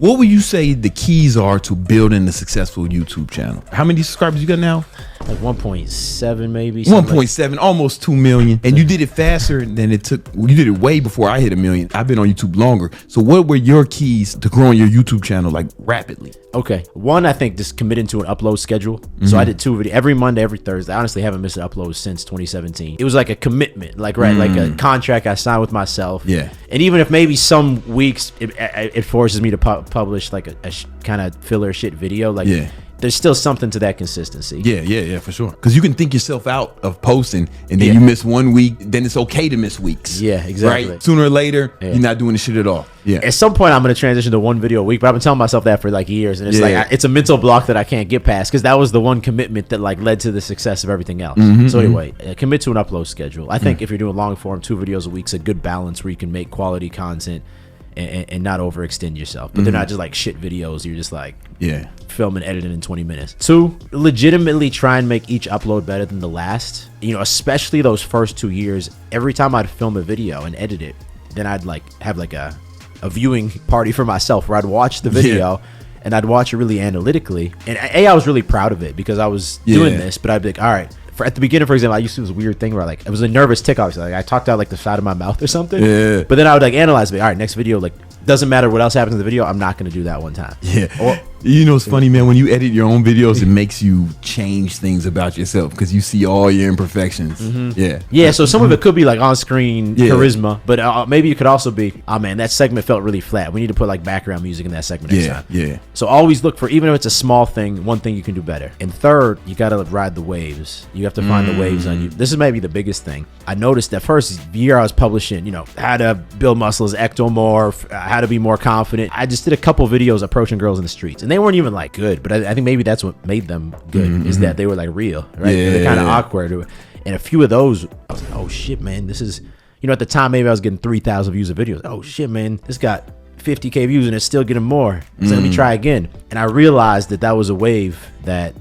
What would you say the keys are to building a successful YouTube channel? How many subscribers you got now? Like 1.7 maybe. 1.7, almost 2 million. And you did it faster than it took. You did it way before I hit 1 million. I've been on YouTube longer. So what were your keys to growing your YouTube channel like rapidly? Okay. One, I think just committing to an upload schedule. So I did 2 videos every Monday, every Thursday. I honestly haven't missed an upload since 2017. It was like a commitment, like like a contract I signed with myself. Yeah. And even if maybe some weeks it forces me to publish like a kind of filler shit video, like there's still something to that consistency. Yeah, for sure. Because you can think yourself out of posting, and then you miss 1 week, then it's okay to miss weeks. Yeah, exactly. Right? Sooner or later, you're not doing the shit at all. Yeah. At some point, I'm going to transition to 1 video a week, but I've been telling myself that for like years, and it's it's a mental block that I can't get past because that was the one commitment that like led to the success of everything else. So anyway, commit to an upload schedule. I think if you're doing long form, 2 videos a week's a good balance where you can make quality content and not overextend yourself. But they're not just like shit videos. You're just like film and editing in 20 minutes. 2, legitimately try and make each upload better than the last. You know, especially those first 2 years. Every time I'd film a video and edit it, then I'd like have like a viewing party for myself where I'd watch the video and I'd watch it really analytically. And I was really proud of it because I was doing this, but I'd be like, all right. At the beginning, for example, I used to do this weird thing where like it was a nervous tick, obviously. Like I talked out like the side of my mouth or something. Yeah. But then I would like analyze it. All right, next video, like doesn't matter what else happens in the video, I'm not going to do that one time. Yeah. You know, it's funny, man, when you edit your own videos, it makes you change things about yourself because you see all your imperfections. Yeah. So some of it could be like on-screen charisma, but maybe it could also be, oh man, that segment felt really flat. We need to put like background music in that segment next time. Yeah. So always look for, even if it's a small thing, one thing you can do better. And third, you got to ride the waves. You have to find the waves on you. This is maybe the biggest thing. I noticed that first year I was publishing, you know, how to build muscles, ectomorph, how to be more confident. I just did a couple videos approaching girls in the streets. And they weren't even like good, but I think maybe that's what made them good is that they were like real, right? They're kind of awkward. And a few of those, I was like, oh shit, man, this is, you know, at the time maybe I was getting 3,000 views of videos. Oh shit, man, this got 50K views and it's still getting more. So let me try again. And I realized that was a wave that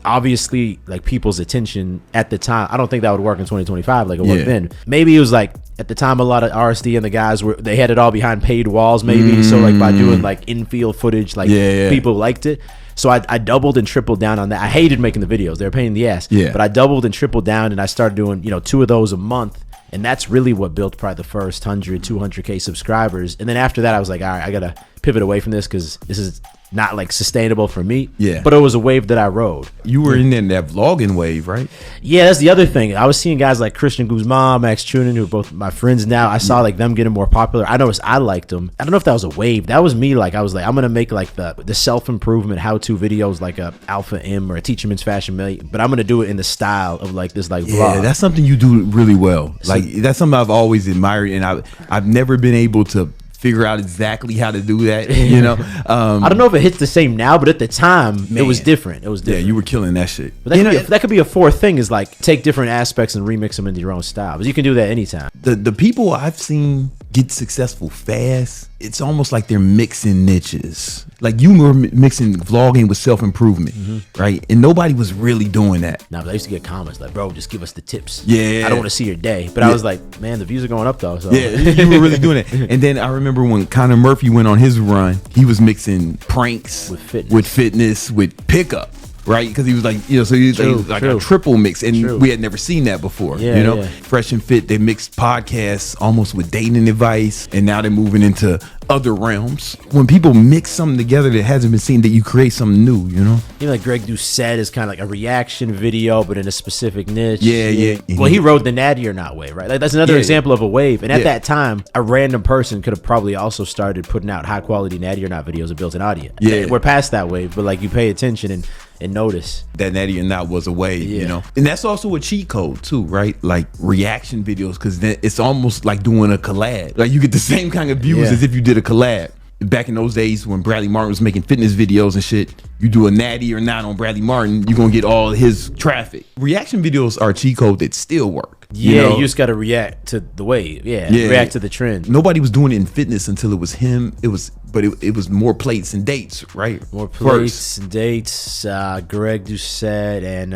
obviously like people's attention at the time, I don't think that would work in 2025 like it worked then. Maybe it was like at the time a lot of RSD and the guys they had it all behind paid walls maybe. So like by doing like infield footage, like people liked it. So I doubled and tripled down on that. I hated making the videos. They were a pain in the ass. But I doubled and tripled down and I started doing, you know, 2 of those a month. And that's really what built probably the first 100, 200K subscribers. And then after that, I was like, all right, I got to pivot away from this because this is not like sustainable for me. But it was a wave that I rode. You were in that vlogging wave, right? Yeah, that's the other thing. I was seeing guys like Christian Guzman, Max Chunin, who are both my friends now. I saw like them getting more popular. I noticed I liked them. I don't know if that was a wave. That was me. Like I was like, I'm going to make like the self-improvement how-to videos like a Alpha M or a Teach 'em Men's Fashion Mate, but I'm going to do it in the style of like this like vlog. Yeah, that's something you do really well. Like that's something I've always admired, and I've never been able to figure out exactly how to do that, you know. I don't know if it hits the same now, but at the time it was different. It was different. Yeah, you were killing that shit. But that could be a fourth thing is like take different aspects and remix them into your own style. But you can do that anytime. The people I've seen get successful fast, it's almost like they're mixing niches. Like you were mixing vlogging with self-improvement, right? And nobody was really doing that. Nah, but I used to get comments like, bro, just give us the tips. Yeah. I don't want to see your day. But I was like, man, the views are going up though. So. Yeah, you were really doing it. And then I remember when Connor Murphy went on his run, he was mixing pranks with fitness, with pickup. Right, because he was like, you know, so he was like a triple mix, and we had never seen that before. You know, Fresh and Fit, they mixed podcasts almost with dating advice, and now they're moving into other realms. When people mix something together that hasn't been seen, that you create something new, you know. You know, like Greg Doucette is kind of like a reaction video, but in a specific niche. Yeah. Well, he rode the Natty or Not wave, right? Like that's another example of a wave. And at that time, a random person could have probably also started putting out high quality Natty or Not videos and built an audience. Yeah, we're past that wave, but like you pay attention and notice that Natty or Not was a wave, you know. And that's also a cheat code too, right? Like reaction videos, because then it's almost like doing a collab. Like you get the same kind of views as if you did a collab. Back in those days when Bradley Martin was making fitness videos and shit, you do a Natty or Not on Bradley Martin, you're gonna get all his traffic. Reaction videos are a cheat code that still work. You know? You just gotta react to the wave. React to the trend. Nobody was doing it in fitness until it was him. It was more plates and dates, right? More plates and dates. Greg Doucette and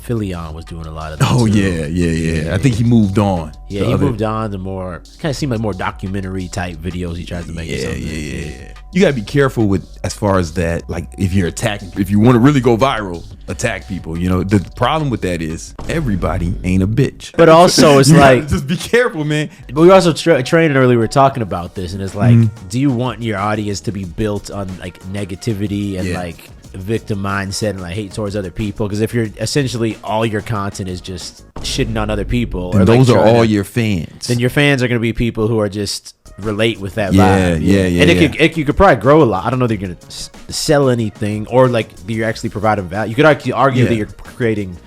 Philion was doing a lot of that. Oh too. Yeah. I think he moved on. Yeah, he moved on to more kind of seemed like more documentary type videos he tried to make. you gotta be careful with as far as that. Like if you're attacking, if you want to really go viral, attack people. You know, the problem with that is everybody ain't a bitch. But also it's like, just be careful, man. But we also trained earlier. We were talking about this, and it's like, do you want your audience to be built on like negativity and like victim mindset and like hate towards other people? Because if you're essentially all your content is just shitting on other people, and or those are all your fans, then your fans are going to be people who are just relate with that vibe. Yeah. And you could probably grow a lot. I don't know that you're going to sell anything, or like you're actually providing value. You could argue that you're creating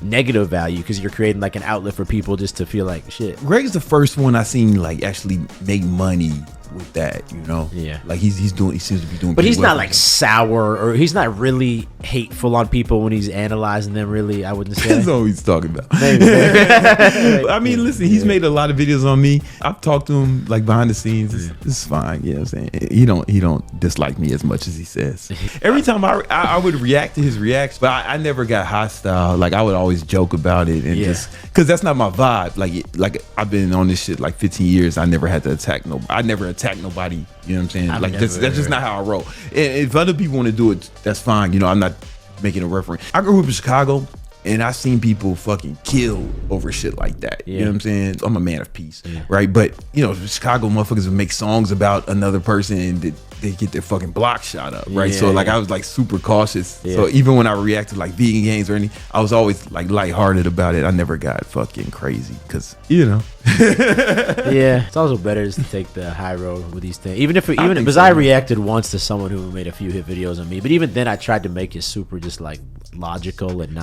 negative value because you're creating like an outlet for people just to feel like shit. Greg's the first one I seen like actually make money with that, you know. Yeah, like he seems to be doing, but he's not like sour, or he's not really hateful on people when he's analyzing them, really. I wouldn't say that's all he's talking about. Maybe. I mean, listen, he's made a lot of videos on me. I've talked to him like behind the scenes. It's fine, you know what I'm saying? He don't dislike me as much as he says. Every time I would react to his reacts, but I never got hostile. Like I would always joke about it and just because that's not my vibe. Like I've been on this shit like 15 years. I never had to attack nobody. I never attack nobody, you know what I'm saying? Like that's just not how I roll. And if other people want to do it, that's fine. You know, I'm not making a reference. I grew up in Chicago and I seen people fucking kill over shit like that. You know what I'm saying? I'm a man of peace, right? But you know, Chicago motherfuckers would make songs about another person and they get their fucking block shot up, right? So like I was like super cautious. So even when I reacted like vegan games or anything, I was always like lighthearted about it. I never got fucking crazy because, you know. It's also better just to take the high road with these things. Even because I reacted once to someone who made a few hit videos on me, but even then I tried to make it super just like logical and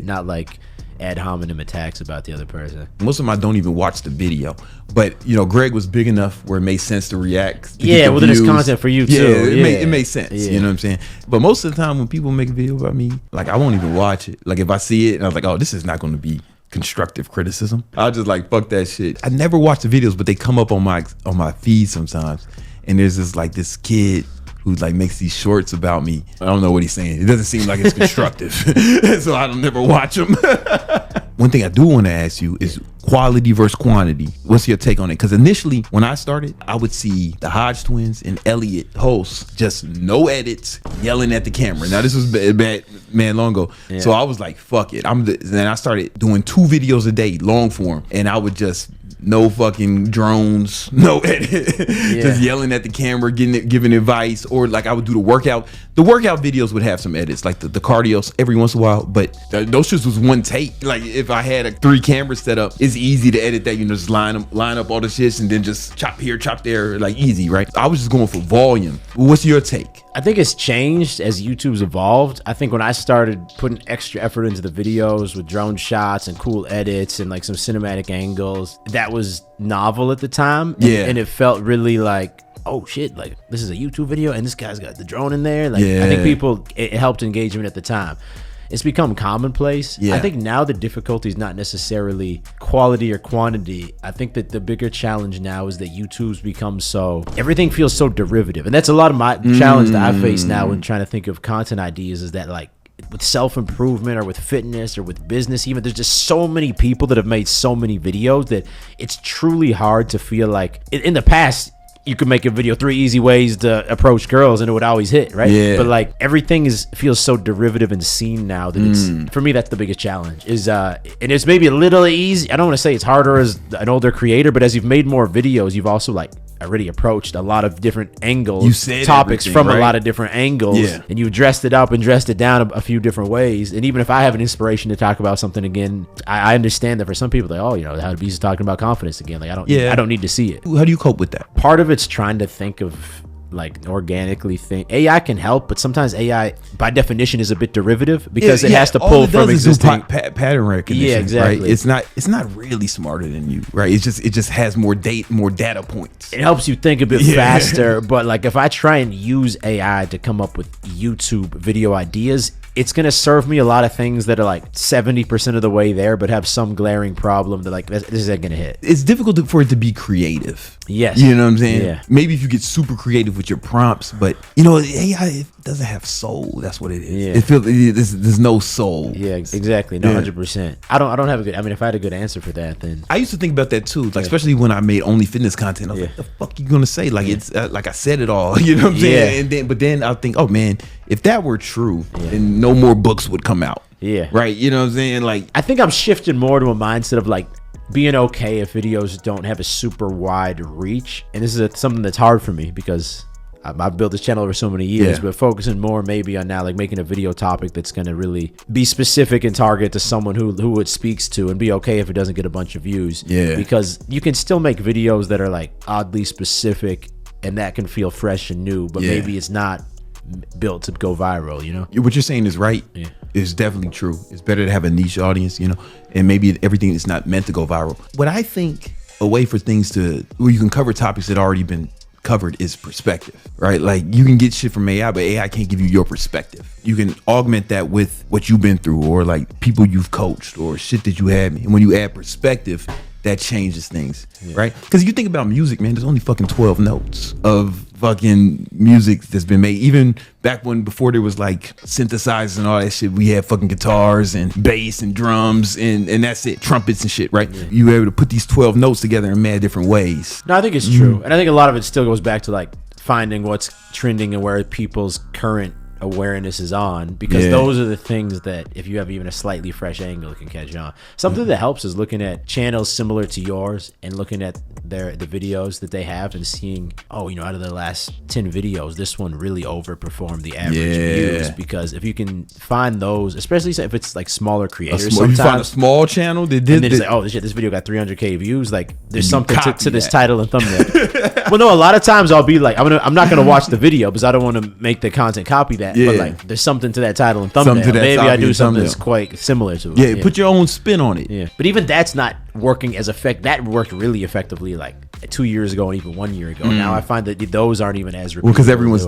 not like ad hominem attacks about the other person. Most of them I don't even watch the video, but you know, Greg was big enough where it made sense to react. Well, then it's content for you too. It made sense. You know what I'm saying? But most of the time when people make a video about me, like I won't even watch it. Like if I see it and I was like, oh, this is not going to be constructive criticism, I'll just like fuck that shit. I never watch the videos, but they come up on my feed sometimes, and there's this kid who like makes these shorts about me. I don't know what he's saying. It doesn't seem like it's constructive. So I don't never watch them. One thing I do want to ask you is quality versus quantity. What's your take on it? Because initially when I started, I would see the Hodge twins and Elliot hosts, just no edits, yelling at the camera. Now this was bad man long ago. So I was like, fuck it. Then I started doing 2 videos a day, long form, and I would just no fucking drones, no edit, just yelling at the camera, giving advice, or like I would do the workout. The workout videos would have some edits, like the cardios every once in a while, but those shits was one take. Like if I had 3 cameras set up, it's easy to edit that. You know, just line up all the shits and then just chop here, chop there, like easy, right? I was just going for volume. What's your take? I think it's changed as YouTube's evolved. I think when I started putting extra effort into the videos with drone shots and cool edits and like some cinematic angles, that was novel at the time. And it felt really like, oh shit, like this is a YouTube video and this guy's got the drone in there. Like I think it helped engagement at the time. It's become commonplace. I think now the difficulty is not necessarily quality or quantity. I think that the bigger challenge now is that YouTube's become everything feels so derivative. And that's a lot of my challenge that I face now when trying to think of content ideas, is that like with self-improvement or with fitness or with business even, there's just so many people that have made so many videos that it's truly hard to feel like in the past you could make a video 3 easy ways to approach girls and it would always hit, right? But like everything feels so derivative and seen now that it's, for me, that's the biggest challenge and it's maybe a little easy. I don't want to say it's harder as an older creator, but as you've made more videos, you've also like already approached a lot of different angles, you said topics from a lot of different angles, and you've dressed it up and dressed it down a few different ways. And even if I have an inspiration to talk about something again, I understand that for some people, like, oh, you know, how B's talking about confidence again. Like I don't need to see it. How do you cope with that? Part of it's trying to think of like organically think. AI can help, but sometimes AI by definition is a bit derivative because it has to pull from existing pattern recognition. Yeah, exactly. Right? It's not really smarter than you, right? It just has more data points. It helps you think a bit faster, but like if I try and use AI to come up with YouTube video ideas, it's going to serve me a lot of things that are like 70% of the way there, but have some glaring problem that like, this isn't going to hit. It's difficult for it to be creative. Yes. You know what I'm saying? Yeah. Maybe if you get super creative with your prompts, but you know, AI, it doesn't have soul. That's what it is. Yeah. It feels there's no soul. Yeah, exactly. No, 100%. I don't have a good, I mean, if I had a good answer for that, then I used to think about that too. Like, especially when I made only fitness content, I was like, the fuck you gonna say? Like, it's like I said it all, you know what I'm saying? And then I think, oh man, if that were true, then no more books would come out. Yeah. Right. You know what I'm saying? Like, I think I'm shifting more to a mindset of like being okay if videos don't have a super wide reach. And this is something that's hard for me because I've built this channel over so many years, but focusing more maybe on now like making a video topic that's going to really be specific and target to someone who it speaks to, and be okay if it doesn't get a bunch of views. Yeah. Because you can still make videos that are like oddly specific and that can feel fresh and new, but maybe it's not built to go viral, you know? What you're saying is right. Yeah. It's definitely true. It's better to have a niche audience, you know, and maybe everything is not meant to go viral. What I think a way for things where you can cover topics that already been covered is perspective, right? Like, you can get shit from AI, but AI can't give you your perspective. You can augment that with what you've been through, or like people you've coached, or shit that you had. And when you add perspective, that changes things, right? Because you think about music, man, there's only fucking 12 notes of fucking music that's been made. Even back before there was like synthesizers and all that shit, we had fucking guitars and bass and drums and that's it, trumpets and shit, right? You were able to put these 12 notes together in mad different ways. No, I think it's true. And I think a lot of it still goes back to like finding what's trending and where people's current awareness is on, because those are the things that if you have even a slightly fresh angle, it can catch on. Something that helps is looking at channels similar to yours and looking at the videos that they have and seeing, oh, you know, out of their last 10 videos, this one really overperformed the average views. Because if you can find those, especially if it's like smaller creators, sometimes you find a small channel that did, and then it's like, oh shit, this video got 300k views, like there's something to this title and thumbnail. Well, no, a lot of times I'll be like, I'm not gonna watch the video because I don't want to make the content copy that. But like, there's something to that title and thumbnail. Maybe I do something that's quite similar to it. Yeah, put your own spin on it. Yeah, but even that's not working as that worked really effectively like 2 years ago and even 1 year ago. Now I find that those aren't even as repeatable. Well, because everyone's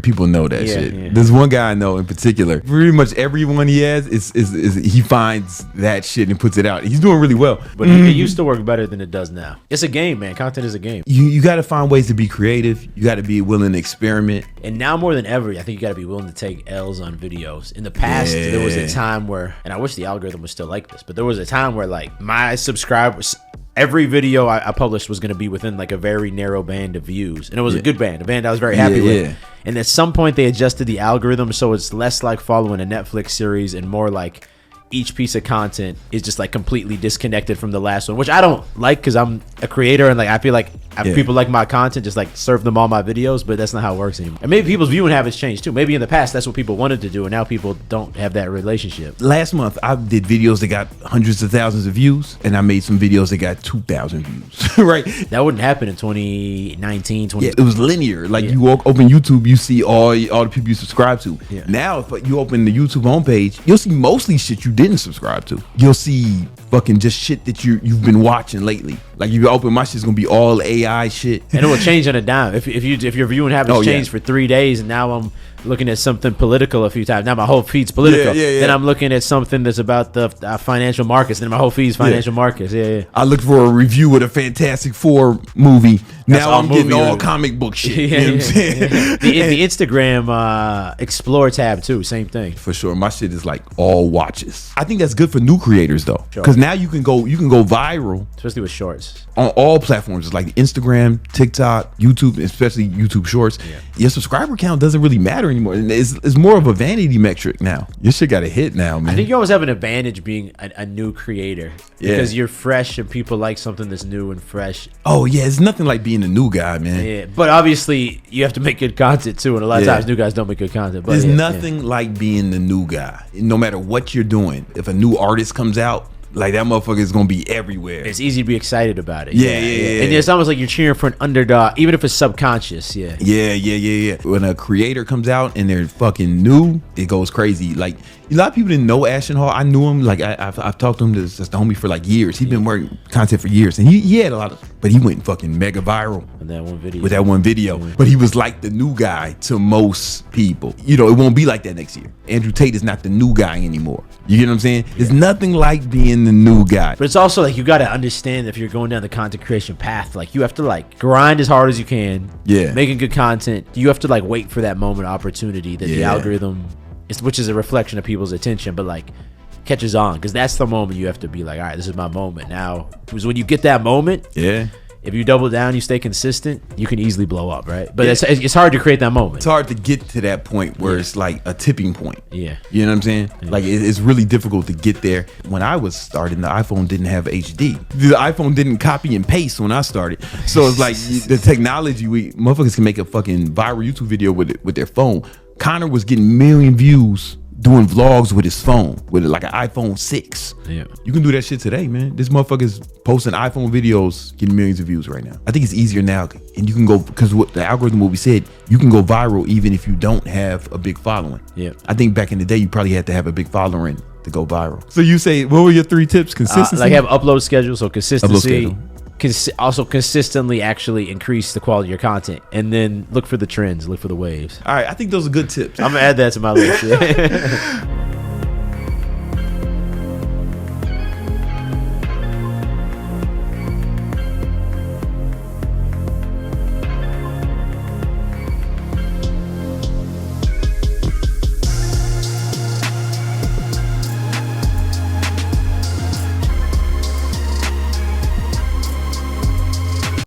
people know that shit. Yeah. There's one guy I know in particular. Pretty much everyone he has is he finds that shit and puts it out. He's doing really well. But it used to work better than it does now. It's a game, man. Content is a game. You got to find ways to be creative. You got to be willing to experiment. And now more than ever, I think you got to be willing to take L's on videos. In the past, there was a time where, and I wish the algorithm was still like this, but there was a time where like my subscribers, every video I published was going to be within like a very narrow band of views. And it was a good band, a band I was very happy with. And at some point they adjusted the algorithm so it's less like following a Netflix series and more like each piece of content is just like completely disconnected from the last one, which I don't like because I'm a creator and like I feel like people like my content, just like serve them all my videos, but that's not how it works anymore. And maybe people's viewing habits changed too. Maybe in the past that's what people wanted to do and now people don't have that relationship. Last month I did videos that got hundreds of thousands of views, and I made some videos that got 2,000 views. Right? That wouldn't happen in 2019, 2020. It was linear. Like you open YouTube, you see all the people you subscribe to. Now if you open the YouTube homepage, you'll see mostly shit you didn't subscribe to. You'll see fucking just shit that you've been watching lately. Like if you open my shit's gonna be all AI shit, and it will change on a dime. If your viewing habits change for 3 days, and now I'm looking at something political a few times. Now my whole feed's political. Then I'm looking at something that's about the financial markets. Then my whole feed's financial markets. I looked for a review of the Fantastic Four movie. Now I'm getting all comic book shit. You know what I'm saying? The Instagram Explore tab too. Same thing. For sure. My shit is like all watches. I think that's good for new creators though, because now you can go viral, especially with shorts on all platforms. It's like Instagram, TikTok, YouTube, especially YouTube Shorts. Your subscriber count doesn't really matter anymore. It's more of a vanity metric now. Your shit got a hit now, man. I think you always have an advantage being a new creator because you're fresh and people like something that's new and fresh. Oh yeah, it's nothing like being a new guy, man. Yeah, but obviously you have to make good content too, and a lot of times new guys don't make good content. But there's nothing like being the new guy. No matter what you're doing, if a new artist comes out, like that motherfucker is gonna be everywhere. It's easy to be excited about it. Yeah. And it's almost like you're cheering for an underdog, even if it's subconscious. Yeah. When a creator comes out and they're fucking new, it goes crazy. Like a lot of people didn't know Ashton Hall. I knew him. Like I've talked to him. That's the homie for like years. He's been working content for years, and he had a lot of but he went fucking mega viral with that one video. But he was like the new guy to most people. You know, it won't be like that next year. Andrew Tate is not the new guy anymore. You get what I'm saying? It's nothing like being the new guy. But it's also like, you got to understand, if you're going down the content creation path, like you have to like grind as hard as you can. Yeah. Making good content. You have to like wait for that moment of opportunity that the algorithm which is a reflection of people's attention, but like catches on, because that's the moment you have to be like, all right, this is my moment now. Because when you get that moment, if you double down, you stay consistent, you can easily blow up, right? But it's hard to create that moment. It's hard to get to that point where it's like a tipping point. Yeah. You know what I'm saying? Like it's really difficult to get there. When I was starting, the iPhone didn't have HD. The iPhone didn't copy and paste when I started. So it's like the technology, motherfuckers can make a fucking viral YouTube video with their phone. Connor was getting million views doing vlogs with his phone, with like an iPhone 6. Yeah. You can do that shit today, man. This motherfucker's posting iPhone videos, getting millions of views right now. I think it's easier now, and you can go, because what the algorithm, what we said, you can go viral even if you don't have a big following. Yeah. I think back in the day, you probably had to have a big following to go viral. So you say, what were your 3 tips? Consistency? Like have upload schedule, so consistency. Also consistently actually increase the quality of your content, and then look for the trends, look for the waves. All right, I think those are good tips. I'm gonna add that to my list.